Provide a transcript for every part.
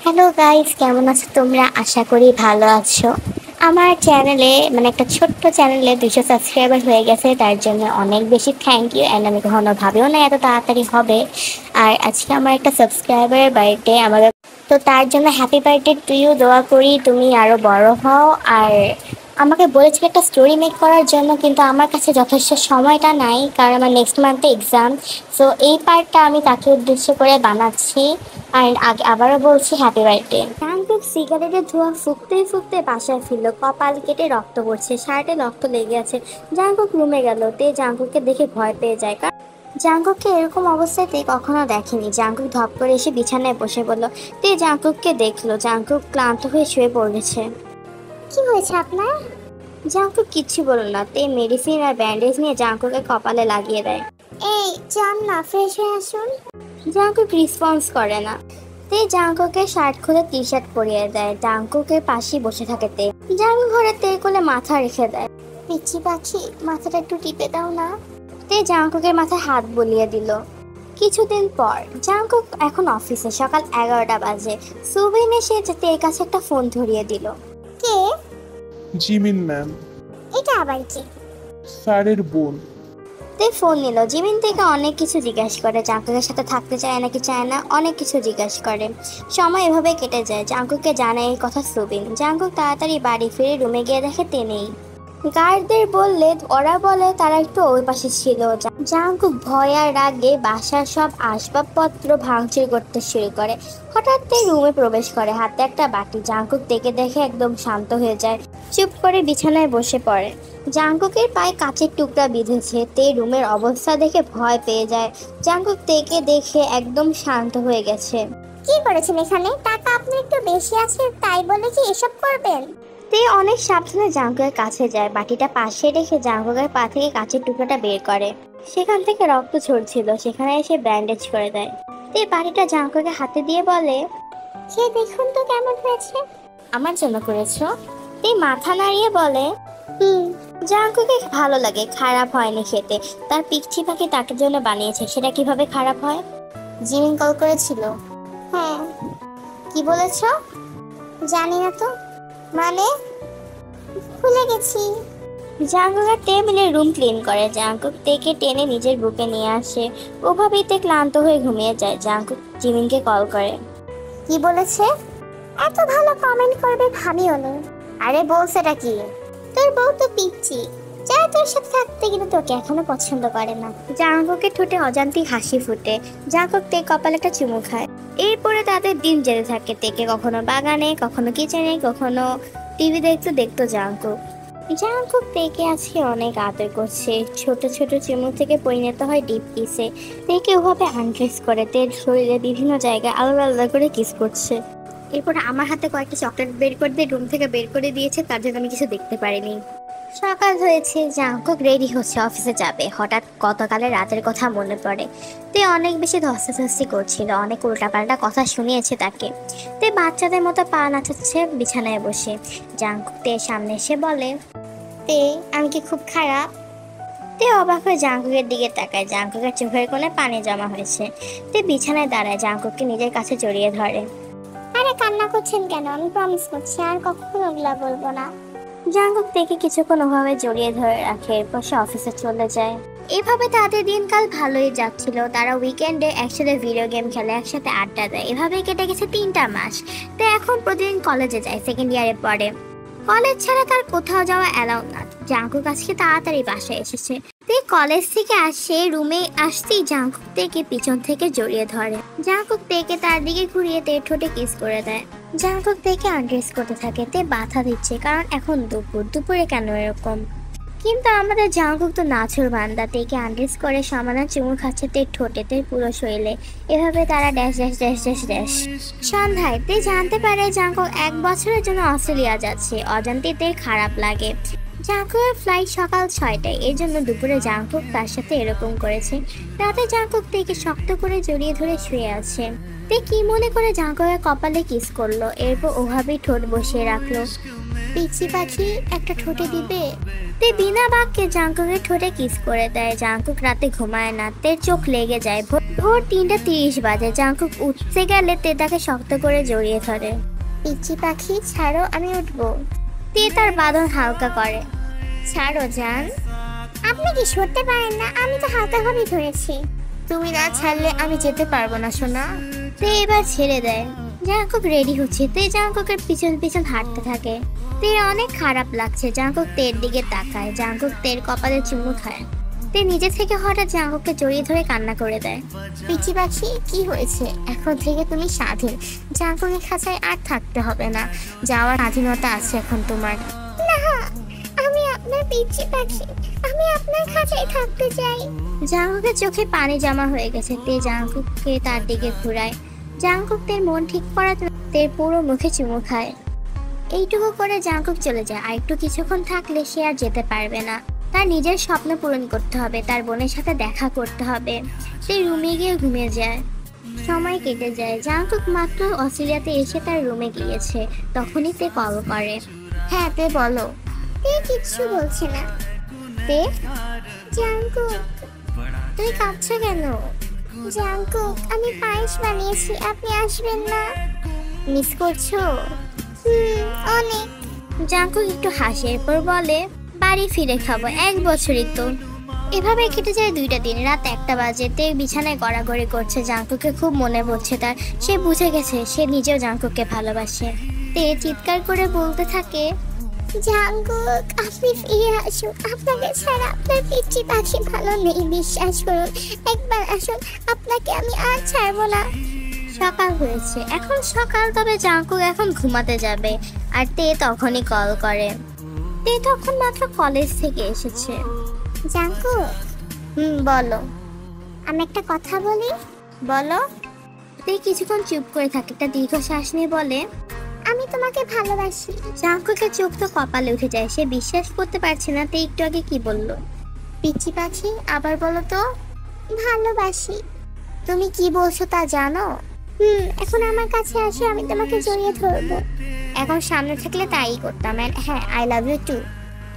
Hello guys, কেমন আছো তোমরা? আশা করি ভালো আছো। আমার চ্যানেলে একটা ছোট্ট চ্যানেলে 200 সাবস্ক্রাইবার হয়ে গেছে, তার জন্য অনেক বেশি থ্যাংক ইউ। অ্যান্ড আমি কখনো ভাবেও না এত তাড়াতাড়ি হবে। আর আজকে আমার একটা সাবস্ক্রাইবারের বার্থডে, আমাদের তো তার জন্য হ্যাপি বার্থডে টু ইউ। দোয়া করি তুমি আরও বড় হও। আর আমাকে বলেছিল একটা স্টোরি মেক করার জন্য, কিন্তু আমার কাছে যথেষ্ট সময়টা নাই, কারণ আমার নেক্সট মান্থে এক্সাম। সো এই পার্টটা আমি তাকে উদ্দেশ্য করে বানাচ্ছি। আর আগে আবারও বলছি হ্যাপি বার্থডে। জাংকুক সিগারেটের ধোঁয়া ফুঁকতে ফুঁকতে বাসায় ফিরলো। কপাল কেটে রক্ত পড়ছে, শার্টে রক্ত লেগে আছে। জাংকুক রুমে গেল। তে জাংকুককে দেখে ভয় পেয়ে যায়, কারণ জাংকুককে এরকম অবস্থাতে কখনো দেখেনি। জাংকুক ধপ করে এসে বিছানায় বসে পড়ল। তে জাংকুককে দেখলো। জাংকুক ক্লান্ত হয়ে শুয়ে পড়েছে। কি হয়েছে আপনার? জাংকুক কিচ্ছু বলল না। তে মেডিসিন আর ব্যান্ডেজ নিয়ে জাংকুকের কপালে লাগিয়ে দেয়। এই যান না, ফ্রেশ হয়ে আসুন। জাংকুক রেসপন্স করে না। তে জাংকুকের শার্ট খুলে টি শার্ট পরিয়ে দেয়। জাংকুকের পাশেই বসে থাকে তে। জাংকুক ঘরে তে কোলে মাথা রেখে দেয়। পিচ্ছি পাখি, মাথাটা একটু টিপে দাও না। তে জাংকুকের মাথায় হাত বুলিয়ে দিল। কিছুদিন পর জাংকুক এখন অফিসে। সকাল 11টা বাজে। সুবিন এসে তের কাছে একটা ফোন ধরিয়ে দিল। কে? জিমিন ম্যাম, এটা আবার কি? স্যারের বোন। তে ফোন নিল। জিমিন থেকে অনেক কিছু জিজ্ঞাসা করে। জাংকুকের সাথে থাকতে চায় নাকি চায় না, অনেক কিছু জিজ্ঞাসা করে। সময় এভাবে কেটে যায়। জাংকুককে জানায় এই কথা সুবিন। জাংকুক তাড়াতাড়ি বাড়ি ফিরে রুমে গিয়ে দেখে তে নেই। গার্ডদের বললে ওরা বলে তারা একটু ওই পাশে ছিল। জাংকুক ভয় আর রাগে বাসার সব আসবাবপত্র ভাঙচুর করতে শুরু করে। হঠাৎ তে রুমে প্রবেশ করে, হাতে একটা বাটি। জাংকুক তেকে দেখে একদম শান্ত হয়ে যায়। চুপ করে বিছানায় বসে পড়ে। জাংকুকের পায়ে কাচের টুকরা বিঁধেছে। তে রুমের অবস্থা দেখে ভয় পেয়ে যায়। জাংকুক তেকে দেখে একদম শান্ত হয়ে গেছে। কি করেছেন এখানে? টাকা আপনার একটু বেশি আছে, তাই বলে কি এসব করবেন? তে অনেক সাবধানে জাংকুকের কাছে যায়। বাটিটা পাশে রেখে জাংকুকের পা থেকে কাচের টুকরাটা বের করে। সেখান থেকে রক্ত ঝরছিল, সেখানে এসে ব্যান্ডেজ করে দেয়। তে বাটিটা জাংকুকের হাতে দিয়ে বলে, সে দেখুন তো কেমন হয়েছে। আমার জন্য করেছো? তে মাথা নাড়িয়ে বলে, জাংকুকে ভালো লাগে, খারাপ হয়নি খেতে। তার পিচ্ছি পাখি তাকে জন্য বানিয়েছে, সেটা কিভাবে খারাপ হয়? জিমিন কল করেছিল। হ্যাঁ। কি বলেছ? জানি না তো। মানে? ভুলে গেছি। জাংকুক টেবিলে রুম ক্লিন করে। জাংকুক তেকে টেনে নিজের বুকে নিয়ে আসে। ওভাবেই তে ক্লান্ত হয়ে ঘুমিয়ে যায়। জাংকুক জিমিনকে কল করে। কি বলেছে? এত ভালো কমেন্ট করবে ভাবিও নি। আরে বলছেটা কি? তোর বউ তো পিচ্ছি, চায় তোর সাথে থাকতে, কিন্তু তোকে এখনো পছন্দ করে না। জাংকুকের ঠোঁটে অজান্তিক হাসি ফুটে। জাংকুক তে কপালে একটা চুমু খায়। এরপরে তাদের দিন যেতে থাকে। তেকে কখনো বাগানে, কখনো কিচেনে, কখনো টিভি দেখতো জাংকুক। জাংকুক তেকে আজকে অনেক আদর করছে। ছোট ছোট চুমু থেকে পরিণত হয় ডিপ কিসে। তেকে ওভাবে আনড্রেস করে। তের শরীরে বিভিন্ন জায়গায় আলাদা আলাদা করে কিস করছে। এরপর আমার হাতে কয়েকটা চকলেট বের করে দিয়ে রুম থেকে বের করে দিয়েছে, তার জন্য আমি কিছু দেখতে পারিনি। সকাল হয়েছে। জাংকুক রেডি হচ্ছে, অফিসে যাবে। হঠাৎ গতকালের রাতের কথা মনে পড়ে। তে অনেক বেশি ধস্তাধস্তি করছিল, অনেক উল্টাপাল্টা কথা শুনিয়েছে তাকে। তে বাচ্চাদের মতো পা নাচাচ্ছে বিছানায় বসে। জাংকুক তের সামনে এসে বলে, তে আমি কি খুব খারাপ? তে অবাক হয়ে জাংকুকের দিকে তাকায়। জাংকুকের চোখের কোণে পানি জমা হয়েছে। তে বিছানায় দাঁড়ায়, জাংকুককে নিজের কাছে জড়িয়ে ধরে। আরে কান্না করছেন কেন? আমি প্রমিস করছি আর কখনো ওগুলা বলবো না। জাংকুক থেকে কিছুক্ষণ ওভাবে জড়িয়ে ধরে রাখে, এরপর সে অফিসে চলে যায়। এভাবে তাদের দিনকাল ভালোই যাচ্ছিল। তারা উইকেন্ডে একসাথে ভিডিও গেম খেলে, একসাথে আড্ডা দেয়। এভাবে কেটে গেছে 3টা মাস। তো এখন প্রতিদিন কলেজে যায়, সেকেন্ড ইয়ারে পড়ে। কলেজ ছাড়া তার কোথাও যাওয়া অ্যালাউ না। জাংকুক আজকে তাড়াতাড়ি বাসায় এসেছে। কলেজ থেকে আসে, রুমে আসতেই জাংকুক তেকে পিছন থেকে জড়িয়ে ধরে। জাংকুক তেকে তার দিকে ঘুরিয়ে তের ঠোঁটে কিস করে দেয়। জাংকুক তেকে আনড্রেস করতে থাকে। তে বাধা দিচ্ছে, কারণ এখন দুপুরে কেন এরকম? কিন্তু আমাদের জাংকুক তো নাছুর বান্দা। তেকে আনড্রেস করে সমাধান চুমু খাচ্ছে তের ঠোঁটে, তের পুরো শরীরে। এভাবে তারা dash dash dash dash dash. সন্ধ্যায় তে জানতে পারে জাংকুক 1 বছরের জন্য অস্ট্রেলিয়া যাচ্ছে। অজান্তে তের খারাপ লাগে। জাংকুকের ফ্লাইট সকাল 6টায়, এর জন্য দুপুরে জাংকুক তার সাথে এরকম করেছে। রাতে জাংকুক তেকে শক্ত করে জড়িয়ে ধরে শুয়ে আছে। তে কি মনে করে জাংকুকের কপালে কিস করলো, এরপর ওভাবেই ঠোঁট বসিয়ে রাখলো। পিচ্চি পাখি একটা ঠোঁটে দিবে। তে বিনা বাক্যে জাঙ্কুকের ঠোঁটে কিস করে দেয়। জাঙ্কুক রাতে ঘুমায় না, তের চোখ লেগে যায়। ভোর 3:30 বাজে। জাঙ্কুক উঠতে গেলে তে তাকে শক্ত করে জড়িয়ে ধরে। পিচ্চি পাখি ছাড়ো, আমি উঠবো। তে তার বাঁধন হালকা করে। ছাড়ো জান। আপনি কি সরতে পারেন না? আমি তো হালকাভাবেই ধরেছি। তুমি না ছাড়লে আমি যেতে পারবো না সোনা। তে এবার ছেড়ে দেয়। জাঙ্কুক রেডি হচ্ছে। তে জাঙ্কুকের পিছন পিছন হাঁটতে থাকে। তে অনেক খারাপ লাগছে। জাঙ্কুক তের দিকে তাকায়। জাঙ্কুক তের কপালে চুমু খায়। তে নিজে থেকে হঠাৎ জাঙ্কুককে জড়িয়ে ধরে কান্না করে দেয়। পিচ্চি পাখি কি হয়েছে? এখন থেকে তুমি স্বাধীন। জাঙ্কুকের খাঁচায় আর থাকতে হবে না। যাওয়ার স্বাধীনতা আছে এখন তোমার। না, আমি আপনার পিচ্চি পাখি, আমি আপনার খাঁচায় থাকতে চাই। জাঙ্কুকের চোখে পানি জমা হয়ে গেছে। তে জাঙ্কুককে তার দিকে ঘুরায়। জাঙ্কুক তের মন ঠিক করাতে তের পুরো মুখে চুমু খায়। এইটুকু করে জাঙ্কুক চলে যায়। আর একটু কিছুক্ষণ থাকলে সে আর যেতে পারবে না। তার নিজের স্বপ্ন পূরণ করতে হবে, তার বোনের সাথে দেখা করতে হবে। সে রুমে গিয়ে ঘুমিয়ে যায়। সময় কেটে যায়। জাঙ্কুক মাত্র অস্ট্রেলিয়াতে এসে তার রুমে গিয়েছে। তখনই তে কল করে। হ্যাঁ তে বলো। তে কিচ্ছু বলছে না। তে জাঙ্কুক তুমি কাঁদছো কেন? জাঙ্কুক আমি পায়েস বানিয়েছি, আপনি আসবেন না? মিস করছো? অনেক। জাঙ্কুক একটু হাসে, এরপর বলে বাড়ি ফিরে খাবো, 1 বছরই তো। এভাবে কেটে যায় 2টা দিন। রাত 1টা বাজে। তে বিছানায় গড়াগড়ি করছে। জাঙ্কুকে খুব মনে পড়ছে তার। সে বুঝে গেছে সে নিজেও জাঙ্কুককে ভালোবাসে। তে চিৎকার করে বলতে থাকে, জাঙ্কুক আপনি ফিরে আসুন, আপনাকে ছাড়া আপনার পিচ্চি পাখি ভালো নেই, বিশ্বাস করুন, একবার আসুন, আপনাকে আমি আর ছাড়বো না। সকাল হয়েছে, এখন সকাল, তবে জাঙ্কুক এখন ঘুমাতে যাবে। আর তে তখনই কল করে। তে তখন মাত্র কলেজ থেকে এসেছে। জাঙ্কুক বলো। আমি একটা কথা বলি। বলো। তে কিছুক্ষণ চুপ করে থাকে, একটা দীর্ঘশ্বাস নিয়ে বলে, আমি তোমাকে ভালোবাসি। জাঙ্কুকের চোখ তো কপালে উঠে যায়। সে বিশ্বাস করতে পারছে না তে একটু আগে কি বলল। পিচ্চি পাখি আবার বলো তো। ভালোবাসি। তুমি কি বলছো তা জানো? এখন আমার কাছে আসো, আমি তোমাকে জড়িয়ে ধরবো। এখন সামনে থাকলে তাই করতাম। হ্যাঁ, আই লাভ ইউ টু।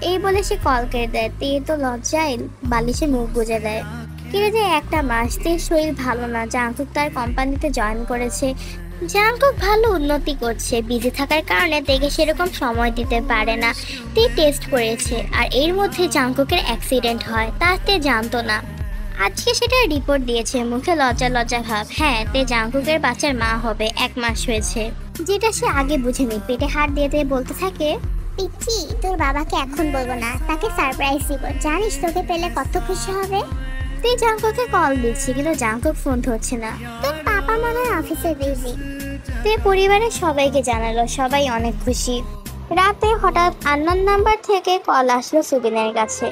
এই বলে সে কল কেটে দেয়। তে তো লজ্জায় বালিশে মুখ গুজে দেয়। কেটে যায় 1টা মাস। তের শরীর ভালো না। জাঙ্কুক তার কোম্পানিতে জয়েন করেছে। জাঙ্কুক ভালো উন্নতি করছে। বিজি থাকার কারণে তেকে সেরকম সময় দিতে পারে না। তে টেস্ট করেছে আর এর মধ্যে জাঙ্কুকের অ্যাক্সিডেন্ট হয়। তে জানতো না। আজকে সেটা রিপোর্ট দিয়েছে। মুখে লজ্জা লজ্জা ভাব। হ্যাঁ, তে জাঙ্কুকের বাচ্চার মা হবে। 1 মাস হয়েছে, যেটা সে আগে বুঝেনি। পেটে হাত দিয়ে বলতে থাকে, পিচ্চি তোর বাবাকে এখন বলবো না, তাকে সারপ্রাইজ দিব, জানিস তোকে পেলে কত খুশি হবে। তে জাঙ্কুকে কল দিচ্ছি কিন্তু জাঙ্কুক ফোন ধরছে না। তোর পাপা মনে হয় অফিসে বিজি। তে পরিবারের সবাইকে জানালো। সবাই অনেক খুশি। রাতে হঠাৎ আননোন নাম্বার থেকে কল আসলো সুবিনের কাছে।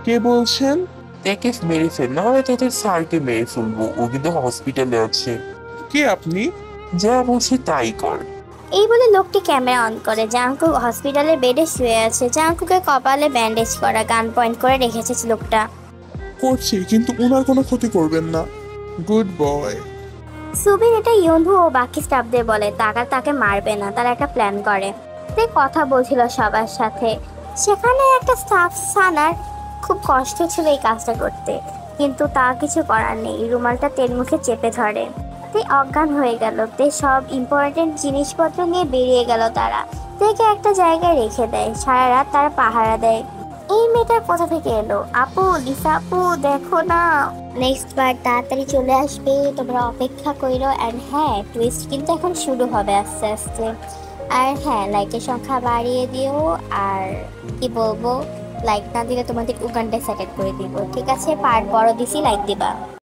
কে বলছেন? তাকে মেরে ফেল, না হলে তোদের স্যারকে মেরে ফেলবো, ও কিন্তু হসপিটালে আছে। কে আপনি? যা বলছি তাই কর। এই বলে লোকটি ক্যামেরা অন করে। জাঙ্কুক হসপিটালের বেডে শুয়ে আছে। জাঙ্কুকের কপালে ব্যান্ডেজ করা, গান পয়েন্ট করে রেখেছে লোকটা। করছি, কিন্তু ওনার কোনো ক্ষতি করবেন না। Good boy. সুবিন এটা ইয়নহু ও বাকি স্টাফদের বলে তাকে মারবে না, তারা একটা প্ল্যান করে। তে কথা বলছিল সবার সাথে। সেখানে একটা স্টাফ সানার খুব কষ্ট ছিল এই কাজটা করতে, কিন্তু তা কিছু করার নেই। রুমালটা তের মুখে চেপে ধরে। তে অজ্ঞান হয়ে গেল। তে সব ইম্পর্টেন্ট জিনিসপত্র নিয়ে বেরিয়ে গেল। তারা তেকে একটা জায়গায় রেখে দেয়। সারা রাত তারা পাহারা দেয়। এই মেয়েটা কোথা থেকে এলো? আপু, লিসা আপু, দেখো না। নেক্সট বার তাড়াতাড়ি চলে আসবে, তোমরা অপেক্ষা করো। অ্যান্ড হ্যাঁ, টুইস্ট কিন্তু এখন শুরু হবে আস্তে আস্তে। আর হ্যাঁ, লাইকের সংখ্যা বাড়িয়ে দিও। আর কি বলবো, লাইক না দিলে তোমাদের উগান্ডায় সেটেল করে দিব, ঠিক আছে? পার্ট বড় দিছি, লাইক দিবা।